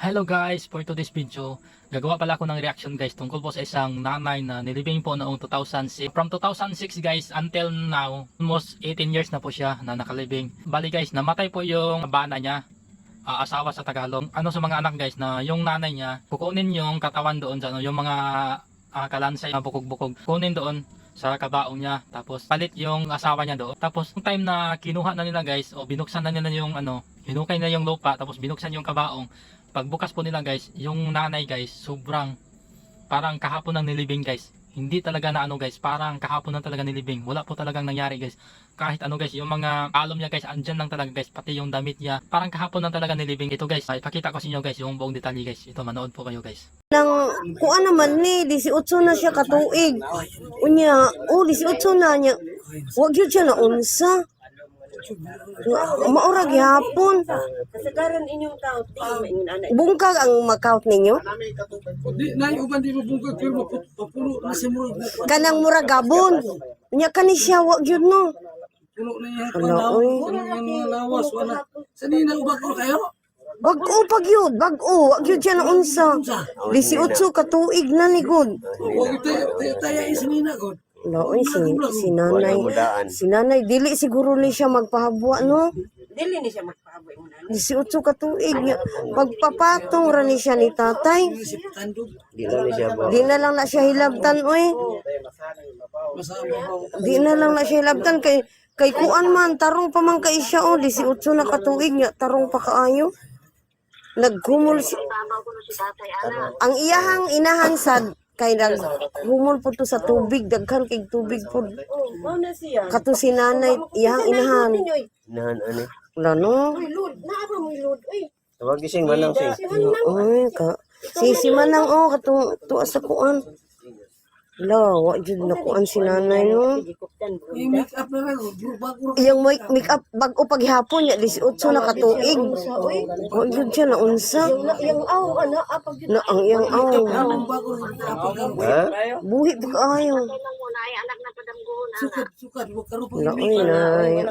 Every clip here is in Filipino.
Hello guys, for today's video, gagawa pala ako ng reaction guys tungkol po sa isang nanay na nilibing po noong 2006. From 2006 guys until now, almost 18 years na po siya na nakalibing. Bali guys, namatay po yung bana niya, asawa sa Tagalog. Ano sa mga anak guys na yung nanay niya, kukunin yung katawan doon sa yung mga kalansay na bukog-bukog. Kunin doon sa kabaong niya, tapos palit yung asawa niya doon. Tapos yung time na kinuha na nila guys, o binuksan na nila yung hinukay na yung lupa, tapos binuksan yung kabaong. Pagbukas po nila guys, yung nanay guys, sobrang parang kahapon ng nilibing guys. Hindi talaga na guys, parang kahapon na talaga nilibing. Wala po talagang nangyari guys. Kahit guys, yung mga alom niya guys, andyan lang talaga guys, pati yung damit niya. Parang kahapon na talaga nilibing. Ito guys, ipakita ko sa inyo guys, yung buong detalye guys. Ito, manood po kayo guys. Nang kuan naman ni 18 na siya katuig. Unya, 18 na niya. Wa gyud siya na unsa. Maura gyapon. Kasagaran inyong count, ingon ana. Bungkag ang ma-count ninyo. Di na uban di mabungkag pero mapuno na si murag Kanang mura gabon. Unya kani siya wa gyud no. puno na yan. Ala, oy. Mga lawas wala. Sanina ubag ko kayo. Bag-o pag yun, bag-o. Wa gyud siya na unsa. 18 katuig na ni gud. Wag tayo sanina god. Laoy si nanay dili siguro ni siya magpahabwa no. Dili ni siya magpahaboy mo na. 18 katuig niya. Pagpapatong ra ni siya ni tatay. Si Tandog. Di na lang na siya hilabtan oy. Masama Di na lang na siya hilabtan kay kuan man tarong pa man kay siya 18 na katuig niya tarong pa kaayo. Naghumol si ang iyahang inahan sad kay naghumol po to sa tubig daghan kay tubig po. Mao na siya. Kato si nanay iyahang inahan. Nahan ani. Wala no. Uy, Lord, naa ba mo Lord? Uy, Tawag gising manang sing. Oy ka. Si manang kato tuwa sa kuan. La, wa jud na kuan si nanay no. gikuptan bro. i-make up na lang god. Bago Iyang make up bag-o paghapon niya 18 na katuig. Wa jud siya na unsa. Yung aw ana apag Na ang iyang aw. ang bago Ha? Buhi pa kaayo. sukat wag karo La oy nay.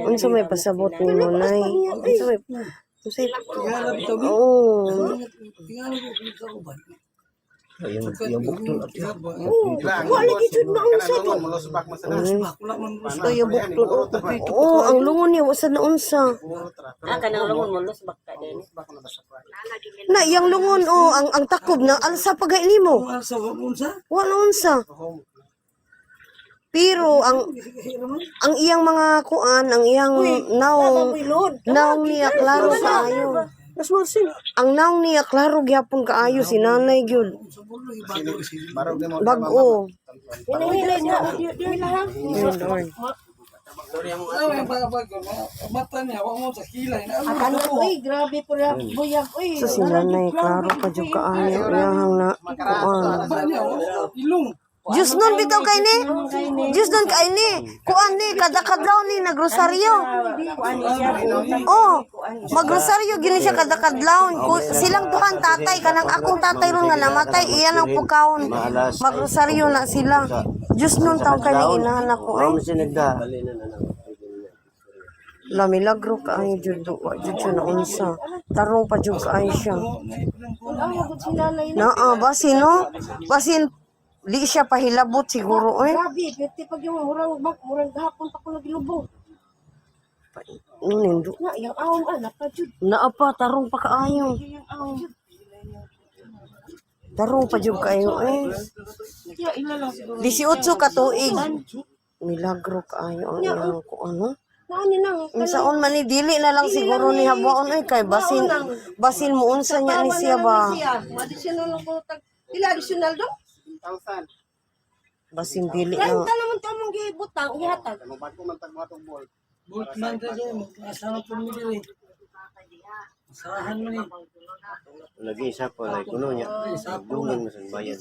Unsa may pasabot nimo nay? Unsa may unsa tingala bitaw ni. Oh. Tingala ko sa uban. Yung buktol at Wa lagi jud na unsa to. Wala man Gusto yung buktol. Oh, ang lungon niya wasa na unsa. kanang lungon mo los bakka din. Na iyang lungon oh, ang takob na alsa pagay nimo. Wala sa unsa. Wa na unsa. Pero ang iyang mga kuan, ang iyang naong niya klaro sa ayo. Ang naong niya klaro gyapon kaayo si nanay gyud. Bag-o. Hinahilay na dili ha. Ay bago mata niya wa mo sa kilay na. Kanang uy, grabe pura buyag uy. So si nanay klaro pa jud kaayo iyang na kuan. Ba niya ilong. Diyos nun bitaw kay ni. Diyos nun kay ni. Kuan ni kada kadlaw ni nagrosaryo. Kuan siya buutan. Oh, magrosaryo gini siya kada kadlaw. Silang duhan tatay kanang akong tatay ron nga namatay iya lang pugkaon. Magrosaryo na sila. Diyos nun taw kay ni inahan ako ay. Mao sinigda. La milagro ka ay jud wa jud siya na unsa. Tarong pa jud ka ay siya. Naa basin no? Basin di siya pahilabot siguro eh. Grabe, pwede pag yung murang gahapon pa ko nagilubong. Nindo. Na, yung awang anak pa jud. Naa pa tarong pa kaayo. Yung awang. Tarong pa jud kayo eh. Kaya ila lang siguro. 18 katuig. Milagro kaayo ang iyang ko ano. Nani nang. Unsaon man ni dili na lang siguro ni habaon ay kay basin mo unsa niya ni siya ba. Additional lang ko tag. Ila additional do? Basin dili Kaya na. naman to mong gibutang ihatag. Bolt man ka dyan. Asama po mo dili. Asahan mo ni. Lagi isa pa lagi kuno nya. Dungin mo sa bayan.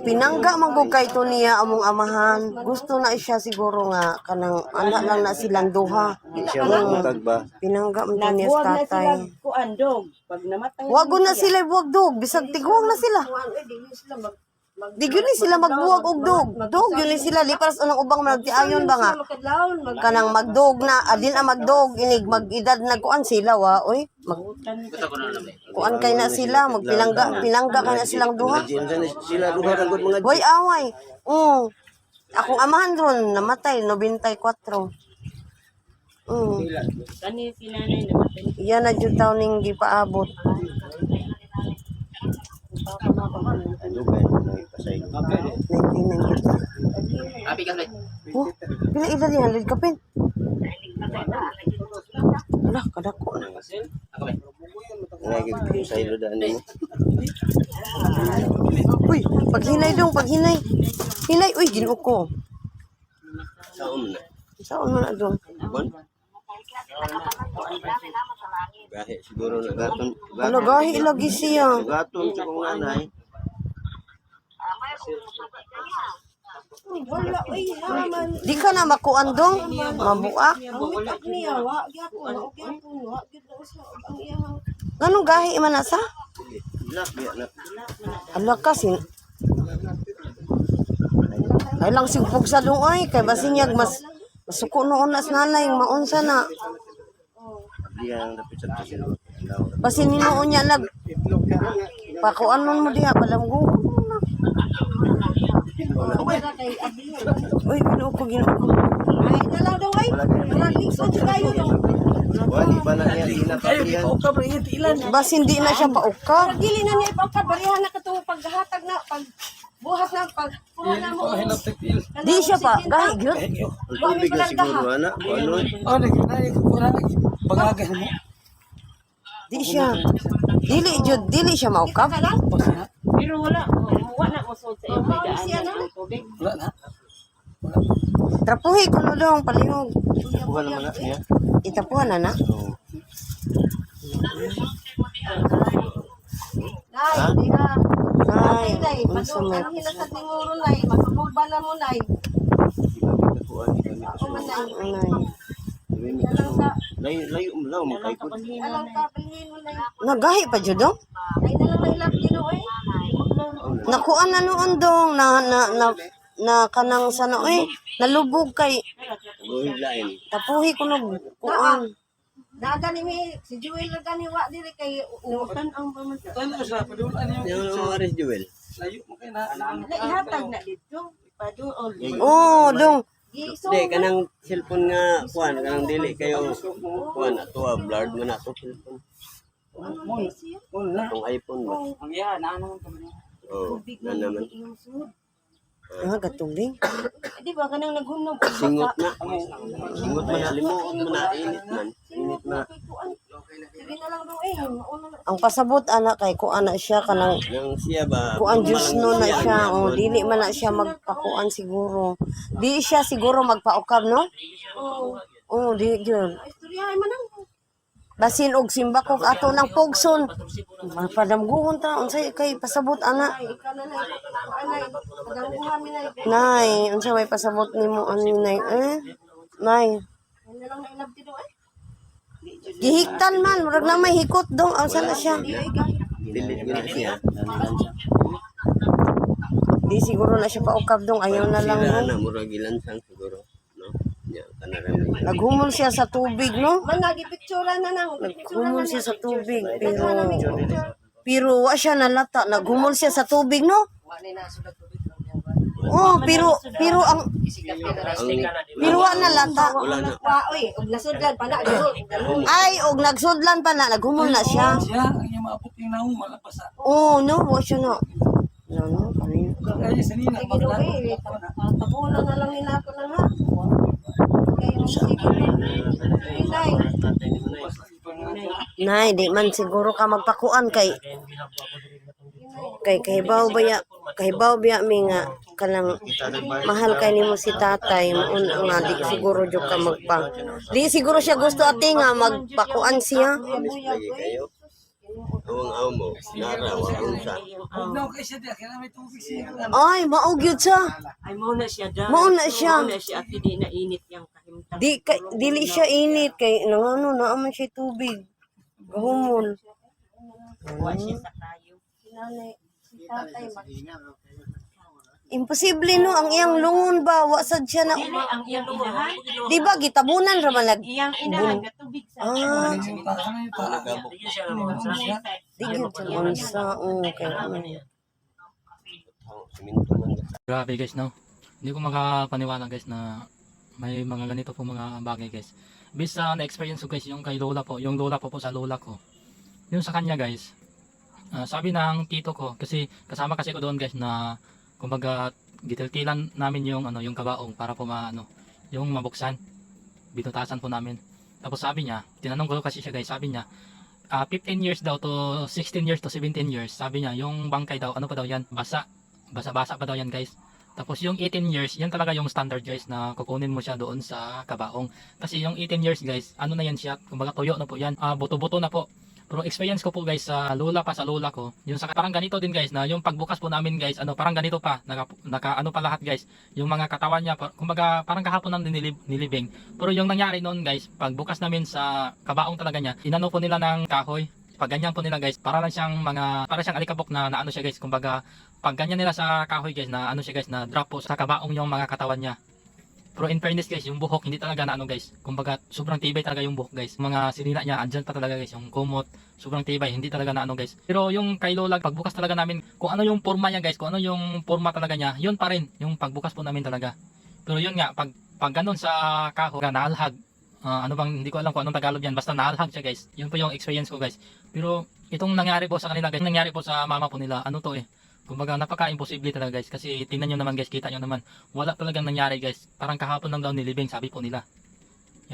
Pinangga man ko kay to niya among amahan. Gusto na siya siguro nga kanang anak lang na silang duha. Di siya magmutag ba? Pinangga man to niya sa Nagbuwag na sila tatay. kuan dog. Pag namatay. Wago na sila buwagdog, bisag tigwag na sila. Kuan di sila mag Di gyud ni sila magbuwag og dog. Dog gyud ni sila lipas anong ubang magtiayon ba nga. Makadlaon, Kanang magdog na adin ang magdog inig mag-edad nagkuan sila wa oy. Kuan kay na sila magpilangga kay na silang duha. Sila duha ra gud mga Hoy away. Akong amahan ron namatay 94. Kani si nanay namatay. Iyan na jud taon ning gipaabot. dugay na ipasay. 1993. Oh, pila edad niya? Halid kapin. Alah, kadako na. Ngay gid sa ilo daan mo. Uy, paghinay dong, paghinay. Hinay, uy, ginoo ko. Saon na. Saan man na dong? Bon. Gahi siguro na gaton. Ano, gahi lagi siya. Gaton sa kong nanay. Wala, uy, naman. Di ka na makuan dong? Mabuak? Ang itak niya, wa, gyapon, wa, gyud na usa, ang iyang. Ganong gahi man na sa? Lak biya na. Ala kasi. Ay lang sigpog sa dong ay. Kay basinyag mas masuko noon as nanay. Maunsa na. Diya ang dapit sa sila. Basin ninoon niya nag. Pakuan nun mo diha. Palamgo. Uy, ginoo ko. Ay, dalaw daw ay. Wala lisod kayo dong. Wali ba na niya ginapatiyan? Basin di na siya paukab. Dili na niya ipagka barihan na katong paghatag na pagbuhat na pagkuha na mo. Di siya pa. Gahi gyud. Ang tubig na siguro anak. Ano? Di siya. Dili jud. Dili siya maukab. Pero wala mo sa iyo may daan ng tubig. Trapuhi ko no dong. Palihog. Bukan naman na niya. Itapuhan na na. Oo. Nay, di na. Ay, Nay, unsa pag may. anong hinasad ni Nguro nay, magpapugba na mo nay. Ako man nay. Anay. Layo mo lang, makaikot. Alam ka, bilhin mo nay. Nagahi pa jud dong. Ay, nalang may lap dino eh. Nakuan na noon dong na kanang sana nalubog kay Buhig lain. tapuhi ko no kuan. Dagani mi, si Joel na gani wa diri kay utan ang pamanta. Yung mga Aris Jewel. Ihatag na dito. Ipaduol. Oh, dong. Giso. Hindi, kanang cellphone nga, kuhan, kanang dili kayo, kuhan, ato blurred mo na ito cellphone. Itong iPhone ba? Ang iya na ano man Oo, na naman. Ah, gatubing. Di ba kanang naghunong Singot na. Singot man, alimuot mo na, init man. Init na. Sige na lang daw eh. Una na. Ang pasabot ana kay kuan na siya kanang Nang siya ba? kuan just no na siya. Oh, dili man na siya magpakuan siguro. Di siya siguro magpaukab no? Oh, Oh, di gyud. istoryahay man ang. Basin og simba ko ato ng pugson. Padamguhon ta unsay kay pasabot ana. Ay, ikaw na nay. Anay, pagangguhan mi nay. Nay, unsa may pasabot nimo ani nay? Nay. Ay na lang nailab dito eh. Gihiktan man, murag na may hikot dong. Asa na siya? Dili yun na siya. Di siguro na siya paukab dong. Ayaw na lang Sira no. na, murag ilansang siguro. No? Yan, kanarami. Naghumol siya sa tubig no. Man nagipictura na nang. Naghumol siya sa tubig pero wa siya nalata. Naghumol siya sa tubig no. Oh, pero ang wa nalata. Wala na. Wa oy, og nasudlan pa na. Ay, og nagsudlan pa na. Naghumol na siya. Siya, ang yung maabot yung naong malapasa. Oh, no, wa siya na. No. Kaya sa nina, Sige do eh. Tabunan na lang nila ako na ha. Kaya sige. Inay. Nay, di man siguro ka magpakuan kay kahibaw biya mi nga kanang mahal kay nimo si tatay maun nga di siguro jud ka di siguro siya gusto ate nga magpakuan siya. Lagi kayo. Awang-aw mo. Nara, wang sa. Huwag na kayo siya diya, kaya may tubig siya. Ay mao gyud siya. Ay mo na siya da. Mao na siya. Mo na siya at di na init yang kahimtang. Dili siya init kay nangano naaman siya tubig. Gahumol. Wa siya sa kayo. Nanay, si tatay Imposible no, ang iyang lungon ba, wasad siya na, Dili ang iyang inahan. di ba, gitabunan raman lag, Iyang inahan katubig sa ah, Nagabok. di gyud siya unsa, okay. Siminto man. Grabe guys, no? Hindi ko makapaniwala guys na may mga ganito po mga bagay guys. Based sa na-experience ko guys, yung kay lola po, yung lola po sa lola ko. Yung sa kanya guys, sabi ng tito ko, kasi kasama kasi ko doon guys na, kumbaga, gitiltilan namin yung, yung kabaong para po yung mabuksan. Binutasan po namin. Tapos sabi niya, tinanong ko kasi siya guys, sabi niya, 15 years daw to 16 years to 17 years, sabi niya, yung bangkay daw, ano pa daw yan, basa pa daw yan guys. Tapos yung 18 years, yan talaga yung standard guys na kukunin mo siya doon sa kabaong. Kasi yung 18 years guys, ano na yan siya, kumbaga tuyo na po yan, buto-buto na po. Pero experience ko po guys sa lola ko, yung sa parang ganito din guys na yung pagbukas po namin guys, parang ganito pa, naka ano pa lahat guys, yung mga katawan niya, kumbaga parang kahapon nang nilibing. Pero yung nangyari noon guys, pagbukas namin sa kabaong talaga niya, inano po nila ng kahoy. Pag ganyan po nila guys, para siyang alikabok na ano siya guys, kumbaga pag ganyan nila sa kahoy guys, na ano siya guys, na drop po sa kabaong yung mga katawan niya. Pero in fairness guys, yung buhok hindi talaga na ano guys, kumbaga sobrang tibay talaga yung buhok guys. Mga sinina niya, andyan pa talaga guys, yung kumot, sobrang tibay, hindi talaga na ano guys. Pero yung kay lola, pagbukas talaga namin, kung ano yung forma niya guys, kung ano yung forma talaga niya, yun pa rin, yung pagbukas po namin talaga. Pero yun nga, pag ganun sa kahoy, naalhag, hindi ko alam kung anong Tagalog yan, basta naalhag siya guys. Yun po yung experience ko guys. Pero itong nangyari po sa kanila guys, nangyari po sa mama po nila, ano to kumbaga napaka-imposible talaga guys, kasi tingnan nyo naman guys, kita nyo naman, wala talagang nangyari guys, parang kahapon lang daw nilibing, sabi po nila.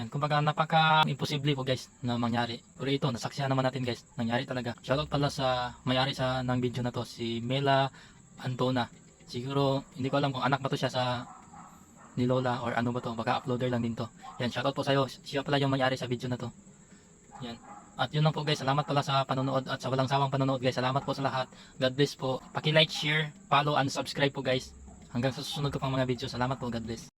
Yan, kumbaga napaka-imposible po guys na mangyari. Pero ito, nasaksihan naman natin guys, nangyari talaga. Shoutout pala sa may-ari ng video na to, si Mela Antona. Siguro, hindi ko alam kung anak ba to siya ni Lola or ano ba to, baka uploader lang din to. Yan, shoutout po sa'yo, siya pala yung may-ari sa video na to. Yan. At yun lang po guys, salamat pala sa panonood at sa walang sawang panonood guys. Salamat po sa lahat. God bless po. Paki-like, share, follow and subscribe po guys. Hanggang sa susunod ko pang mga video. Salamat po. God bless.